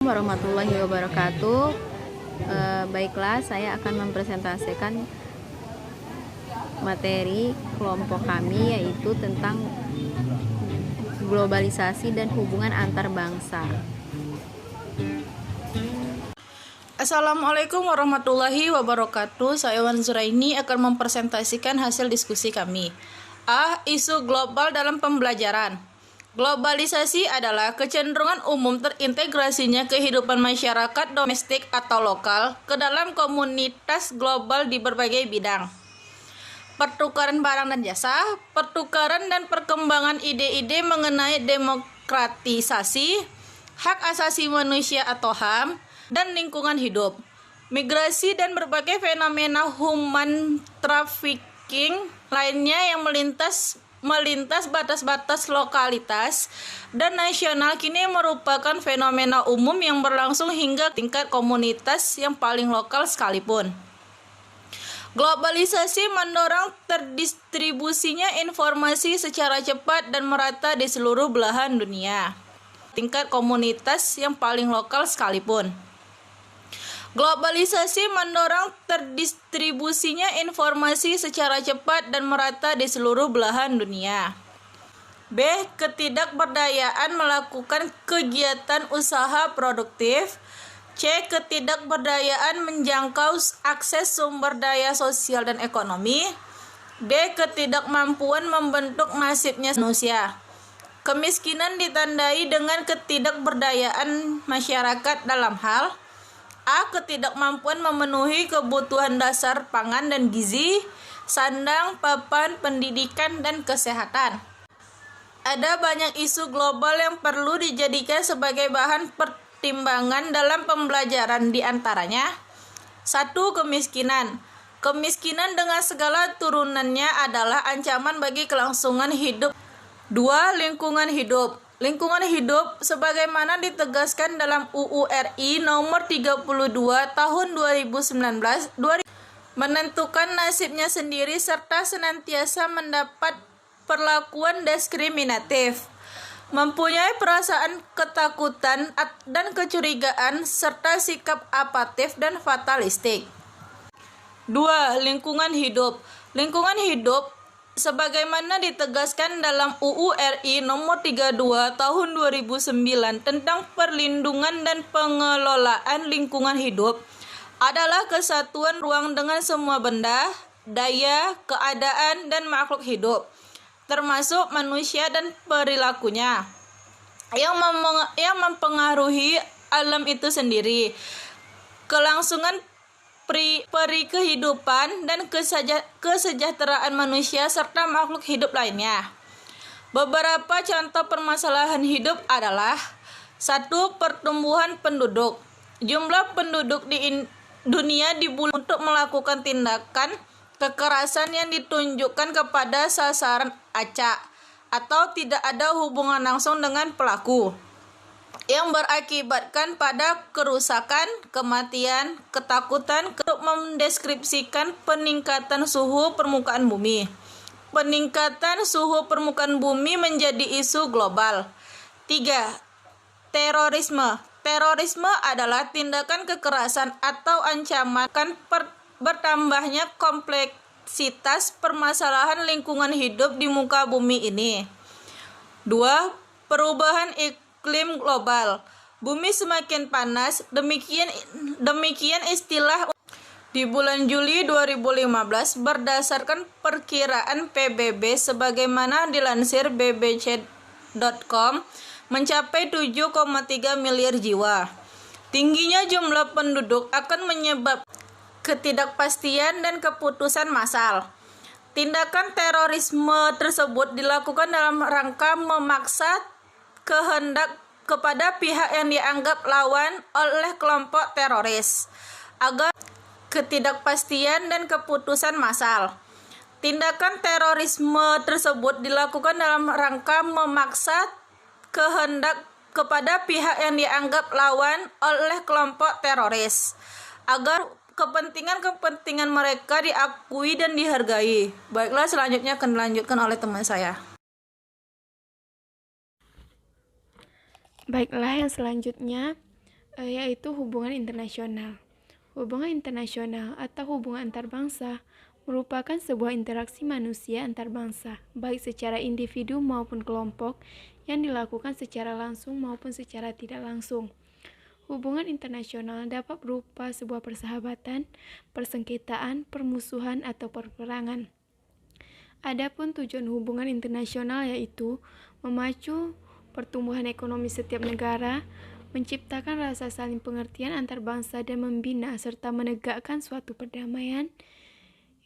Warahmatullahi wabarakatuh. Baiklah, saya akan mempresentasikan materi kelompok kami, yaitu tentang globalisasi dan hubungan antar bangsa. Assalamualaikum warahmatullahi wabarakatuh. Saya Wan Zuraini akan mempresentasikan hasil diskusi kami. Isu global dalam pembelajaran. Globalisasi adalah kecenderungan umum terintegrasinya kehidupan masyarakat domestik atau lokal ke dalam komunitas global di berbagai bidang. Pertukaran barang dan jasa, pertukaran dan perkembangan ide-ide mengenai demokratisasi, hak asasi manusia atau HAM, dan lingkungan hidup. Migrasi dan berbagai fenomena human trafficking lainnya yang melintas batas-batas lokalitas dan nasional kini merupakan fenomena umum yang berlangsung hingga tingkat komunitas yang paling lokal sekalipun. Globalisasi mendorong terdistribusinya informasi secara cepat dan merata di seluruh belahan dunia. Tingkat komunitas yang paling lokal sekalipun. Globalisasi mendorong terdistribusinya informasi secara cepat dan merata di seluruh belahan dunia. B. Ketidakberdayaan melakukan kegiatan usaha produktif. C. Ketidakberdayaan menjangkau akses sumber daya sosial dan ekonomi. D. Ketidakmampuan membentuk masifnya manusia. Kemiskinan ditandai dengan ketidakberdayaan masyarakat dalam hal ketidakmampuan memenuhi kebutuhan dasar pangan dan gizi, sandang, papan, pendidikan, dan kesehatan. Ada banyak isu global yang perlu dijadikan sebagai bahan pertimbangan dalam pembelajaran, di antaranya 1. Kemiskinan. Kemiskinan dengan segala turunannya adalah ancaman bagi kelangsungan hidup. 2. Lingkungan hidup. Lingkungan hidup sebagaimana ditegaskan dalam UU RI nomor 32 tahun 2019 menentukan nasibnya sendiri serta senantiasa mendapat perlakuan diskriminatif, mempunyai perasaan ketakutan dan kecurigaan serta sikap apatis dan fatalistik. 2. Lingkungan hidup. Lingkungan hidup sebagaimana ditegaskan dalam UU RI nomor 32 tahun 2009 tentang perlindungan dan pengelolaan lingkungan hidup adalah kesatuan ruang dengan semua benda, daya, keadaan, dan makhluk hidup, termasuk manusia dan perilakunya, yang mempengaruhi alam itu sendiri, kelangsungan peri kehidupan dan kesejahteraan manusia serta makhluk hidup lainnya. Beberapa contoh permasalahan hidup adalah 1. Pertumbuhan penduduk. Jumlah penduduk di dunia dibully untuk melakukan tindakan kekerasan yang ditunjukkan kepada sasaran acak atau tidak ada hubungan langsung dengan pelaku, yang berakibatkan pada kerusakan, kematian, ketakutan. Untuk mendeskripsikan peningkatan suhu permukaan bumi. Peningkatan suhu permukaan bumi menjadi isu global. 3. Terorisme. Terorisme adalah tindakan kekerasan atau ancaman bertambahnya kompleksitas permasalahan lingkungan hidup di muka bumi ini. 2. Perubahan iklim global. Bumi semakin panas, demikian istilah di bulan Juli 2015 berdasarkan perkiraan PBB sebagaimana dilansir bbc.com mencapai 7,3 miliar jiwa. Tingginya jumlah penduduk akan menyebabkan ketidakpastian dan keputusan massal. Tindakan terorisme tersebut dilakukan dalam rangka memaksa kehendak kepada pihak yang dianggap lawan oleh kelompok teroris agar ketidakpastian dan keputusan massal. Tindakan terorisme tersebut dilakukan dalam rangka memaksa kehendak kepada pihak yang dianggap lawan oleh kelompok teroris agar kepentingan mereka diakui dan dihargai. Baiklah, selanjutnya akan dilanjutkan oleh teman saya. Baiklah, yang selanjutnya yaitu hubungan internasional. Hubungan internasional atau hubungan antar bangsa merupakan sebuah interaksi manusia antar bangsa, baik secara individu maupun kelompok, yang dilakukan secara langsung maupun secara tidak langsung. Hubungan internasional dapat berupa sebuah persahabatan, persengketaan, permusuhan, atau perperangan. Adapun tujuan hubungan internasional yaitu memacu pertumbuhan ekonomi setiap negara, menciptakan rasa saling pengertian antar bangsa dan membina serta menegakkan suatu perdamaian.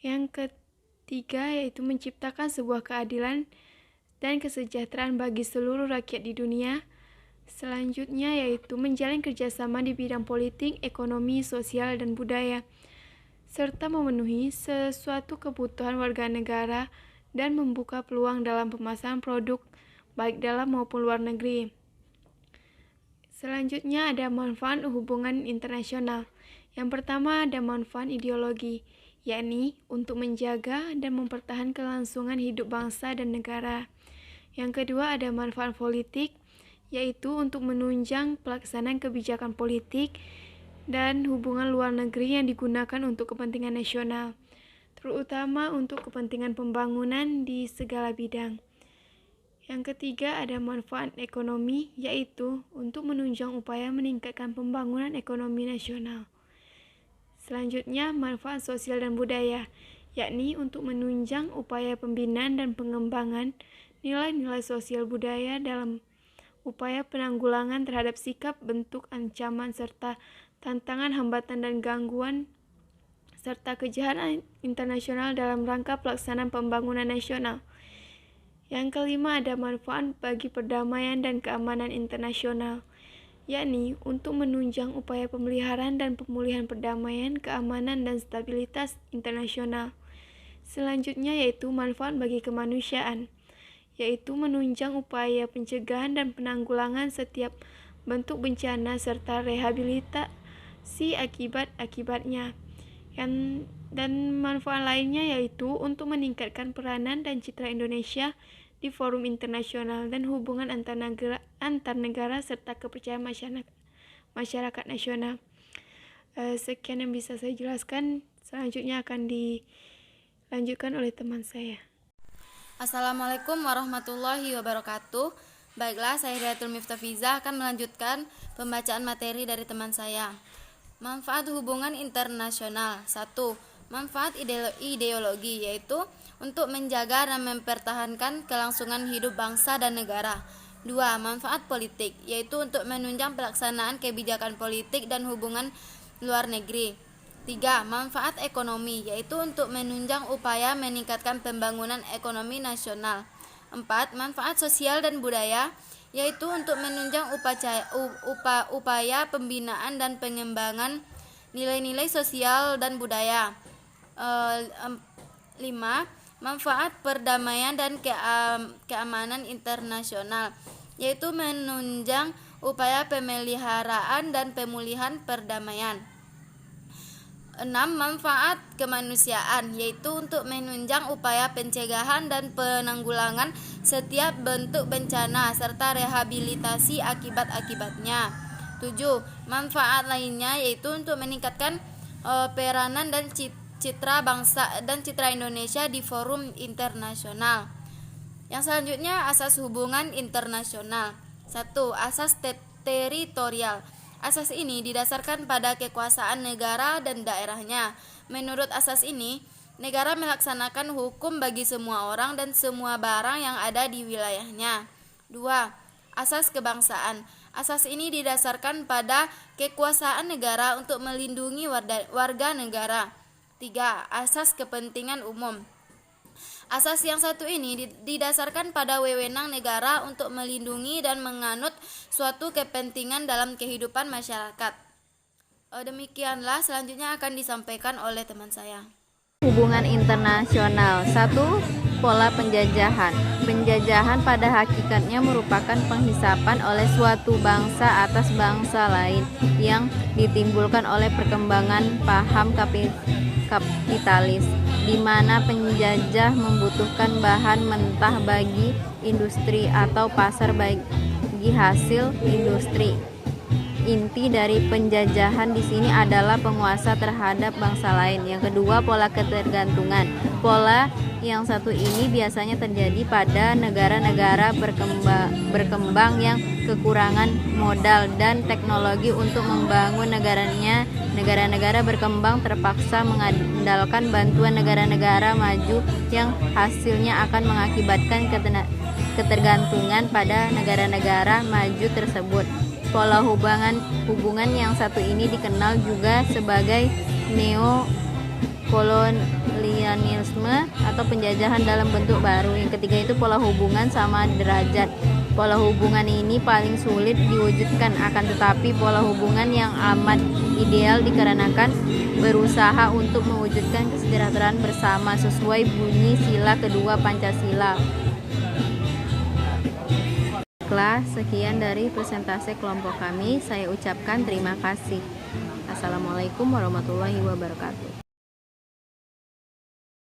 Yang ketiga yaitu menciptakan sebuah keadilan dan kesejahteraan bagi seluruh rakyat di dunia. Selanjutnya yaitu menjalin kerjasama di bidang politik, ekonomi, sosial, dan budaya, serta memenuhi sesuatu kebutuhan warga negara dan membuka peluang dalam pemasaran produk baik dalam maupun luar negeri. Selanjutnya ada manfaat hubungan internasional. Yang pertama ada manfaat ideologi, yakni untuk menjaga dan mempertahankan kelangsungan hidup bangsa dan negara. Yang kedua ada manfaat politik, yaitu untuk menunjang pelaksanaan kebijakan politik dan hubungan luar negeri yang digunakan untuk kepentingan nasional, terutama untuk kepentingan pembangunan di segala bidang. Yang ketiga ada manfaat ekonomi, yaitu untuk menunjang upaya meningkatkan pembangunan ekonomi nasional. Selanjutnya manfaat sosial dan budaya, yakni untuk menunjang upaya pembinaan dan pengembangan nilai-nilai sosial budaya dalam upaya penanggulangan terhadap sikap, bentuk, ancaman, serta tantangan, hambatan, dan gangguan, serta kejahatan internasional dalam rangka pelaksanaan pembangunan nasional. Yang kelima ada manfaat bagi perdamaian dan keamanan internasional, yakni untuk menunjang upaya pemeliharaan dan pemulihan perdamaian, keamanan, dan stabilitas internasional. Selanjutnya yaitu manfaat bagi kemanusiaan, yaitu menunjang upaya pencegahan dan penanggulangan setiap bentuk bencana serta rehabilitasi akibat-akibatnya. Dan manfaat lainnya yaitu untuk meningkatkan peranan dan citra Indonesia di forum internasional dan hubungan antar negara serta kepercayaan masyarakat nasional. Sekian yang bisa saya jelaskan. Selanjutnya akan dilanjutkan oleh teman saya. Assalamualaikum warahmatullahi wabarakatuh. Baiklah, saya Hidayatul Miftafiza akan melanjutkan pembacaan materi dari teman saya. Manfaat hubungan internasional. 1. Manfaat ideologi, yaitu untuk menjaga dan mempertahankan kelangsungan hidup bangsa dan negara. 2. Manfaat politik, yaitu untuk menunjang pelaksanaan kebijakan politik dan hubungan luar negeri. 3. Manfaat ekonomi, yaitu untuk menunjang upaya meningkatkan pembangunan ekonomi nasional. 4. Manfaat sosial dan budaya, yaitu untuk menunjang upaya pembinaan dan pengembangan nilai-nilai sosial dan budaya. 5. Manfaat perdamaian dan keamanan internasional, yaitu menunjang upaya pemeliharaan dan pemulihan perdamaian. 6. Manfaat kemanusiaan, yaitu untuk menunjang upaya pencegahan dan penanggulangan setiap bentuk bencana serta rehabilitasi akibat-akibatnya. 7. Manfaat lainnya yaitu untuk meningkatkan peranan dan citra bangsa dan citra Indonesia di forum internasional. Yang selanjutnya asas hubungan internasional. 1. Asas teritorial. Asas ini didasarkan pada kekuasaan negara dan daerahnya. Menurut asas ini, negara melaksanakan hukum bagi semua orang dan semua barang yang ada di wilayahnya. 2. Asas kebangsaan. Asas ini didasarkan pada kekuasaan negara untuk melindungi warga negara. 3. Asas kepentingan umum. Asas yang satu ini didasarkan pada wewenang negara untuk melindungi dan menganut suatu kepentingan dalam kehidupan masyarakat. Demikianlah selanjutnya akan disampaikan oleh teman saya. Hubungan internasional. 1. Pola penjajahan. Penjajahan pada hakikatnya merupakan penghisapan oleh suatu bangsa atas bangsa lain yang ditimbulkan oleh perkembangan paham kapitalis, di mana penjajah membutuhkan bahan mentah bagi industri atau pasar bagi hasil industri. inti dari penjajahan di sini adalah penguasa terhadap bangsa lain. Yang kedua, pola ketergantungan. Pola yang satu ini biasanya terjadi pada negara-negara berkembang yang kekurangan modal dan teknologi untuk membangun negaranya. Negara-negara berkembang terpaksa mengandalkan bantuan negara-negara maju yang hasilnya akan mengakibatkan ketergantungan pada negara-negara maju tersebut. Pola hubungan yang satu ini dikenal juga sebagai neokolonialisme atau penjajahan dalam bentuk baru. Yang ketiga itu pola hubungan sama derajat. Pola hubungan ini paling sulit diwujudkan, akan tetapi pola hubungan yang amat ideal dikarenakan berusaha untuk mewujudkan kesejahteraan bersama sesuai bunyi sila kedua Pancasila. Sekian dari presentasi kelompok kami. Saya ucapkan terima kasih. Assalamualaikum warahmatullahi wabarakatuh.